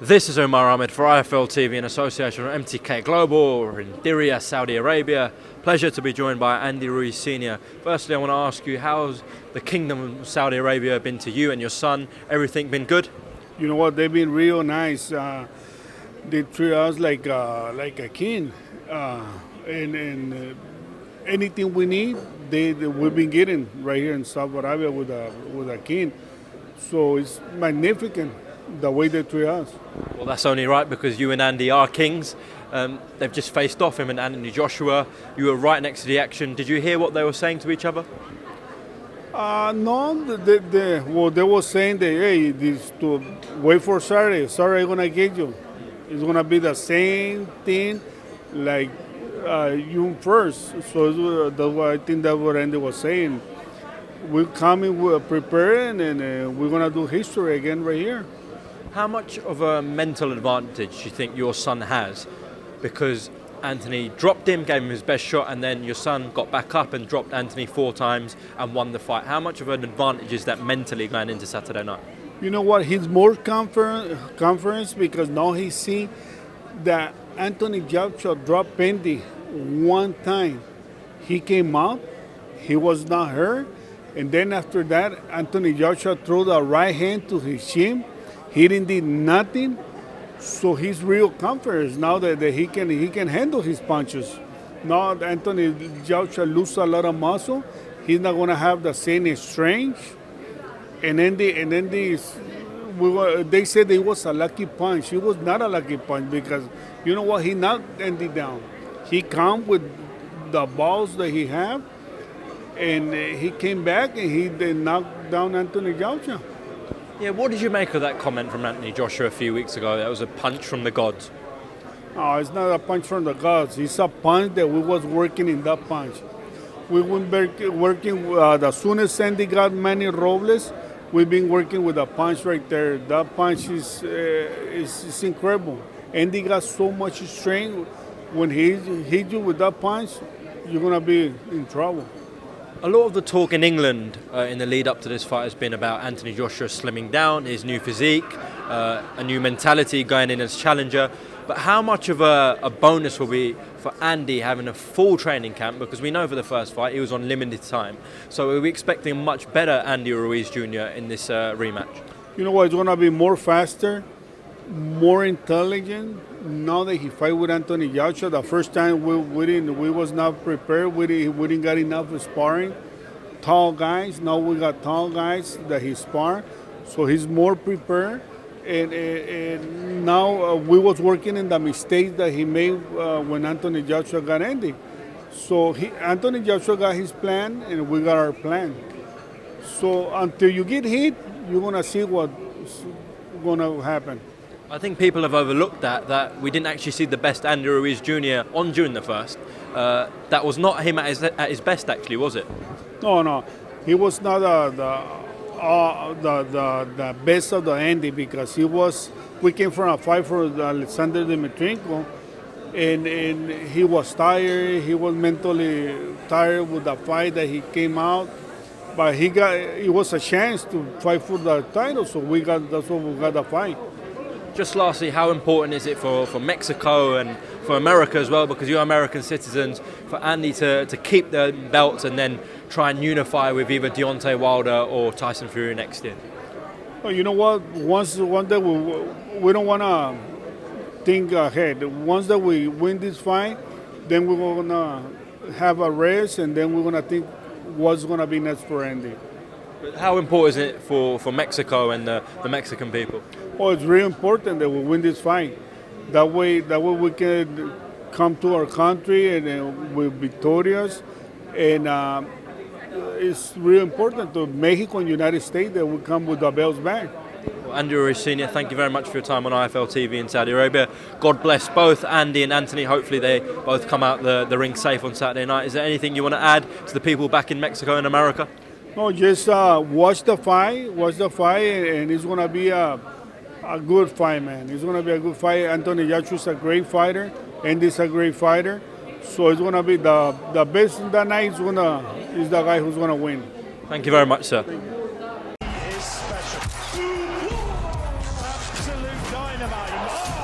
This is Umar Ahmed for IFL TV in association with MTK Global. We're in Diriyah, Saudi Arabia. Pleasure to be joined by Andy Ruiz Sr. Firstly, I want to ask you, how's the Kingdom of Saudi Arabia been to you and your son? Everything been good? You know what? They've been real nice. They treat us like a king, and anything we need, we've been getting right here in Saudi Arabia with a king. So it's magnificent the way they treat us. Well, that's only right because you and Andy are kings. They've just faced off, him and Anthony Joshua. You were right next to the action. Did you hear what they were saying to each other? No, they were saying that, hey, this to wait for Saturday. Saturday gonna get you. It's gonna be the same thing like you first. So that's what I think that's what Andy was saying. We're coming, we're preparing, and we're gonna do history again right here. How much of a mental advantage do you think your son has? Because Anthony dropped him, gave him his best shot, and then your son got back up and dropped Anthony 4 times and won the fight. How much of an advantage is that mentally going into Saturday night? You know what? He's more confidence because now he see that Anthony Joshua dropped Pendy one time. He came up, he was not hurt, and then after that, Anthony Joshua threw the right hand to his chin. He didn't do nothing, so he's real confident now that he can handle his punches. Now Anthony Joshua loses a lot of muscle. He's not gonna have the same strength. And then they said it was a lucky punch. It was not a lucky punch because you know what? He knocked Andy down. He come with the balls that he have, and he came back and he knocked down Anthony Joshua. Yeah, what did you make of that comment from Anthony Joshua a few weeks ago? That was a punch from the gods. No, it's not a punch from the gods. It's a punch that we was working in that punch. We been working as soon as Andy got Manny Robles, we've been working with a punch right there. That punch is incredible. Andy got so much strength. When he hit you with that punch, you're gonna be in trouble. A lot of the talk in England in the lead up to this fight has been about Anthony Joshua slimming down, his new physique, a new mentality going in as challenger. But how much of a bonus will be for Andy having a full training camp? Because we know for the first fight he was on limited time. So are we expecting a much better Andy Ruiz Jr. in this rematch? You know what? It's going to be more faster, more intelligent. Now that he fight with Anthony Joshua, the first time we was not prepared. We didn't get enough sparring. Tall guys. Now we got tall guys that he spar, so he's more prepared. And now we was working in the mistakes that he made when Anthony Joshua got Andy. So Anthony Joshua got his plan, and we got our plan. So until you get hit, you're gonna see what's gonna happen. I think people have overlooked that we didn't actually see the best Andy Ruiz Jr. on during the first. That was not him at his best, actually, was it? No, he was not the best of the Andy because we came from a fight for Alexander Dimitrienko, and he was tired. He was mentally tired with the fight that he came out, but it was a chance to fight for the title, so that's why we got the fight. Just lastly, how important is it for Mexico and for America as well, because you're American citizens, for Andy to keep the belts and then try and unify with either Deontay Wilder or Tyson Fury next year? Well, you know what? One day we don't want to think ahead. Once that we win this fight, then we're going to have a rest, and then we're going to think what's going to be next for Andy. But how important is it for Mexico and the Mexican people? Oh, it's really important that we win this fight. That way we can come to our country and we're victorious. And it's really important to Mexico and United States that we come with the belts back. Well, Andy Ruiz Sr., thank you very much for your time on IFL TV in Saudi Arabia. God bless both Andy and Anthony. Hopefully they both come out the ring safe on Saturday night. Is there anything you want to add to the people back in Mexico and America? No, just watch the fight, and it's going to be a good fight, man. It's going to be a good fight. Anthony Joshua is a great fighter. Andy's a great fighter. So it's going to be the best in that night is the guy who's going to win. Thank you very much, sir. Is special. Absolute diamond. dynamite. Oh!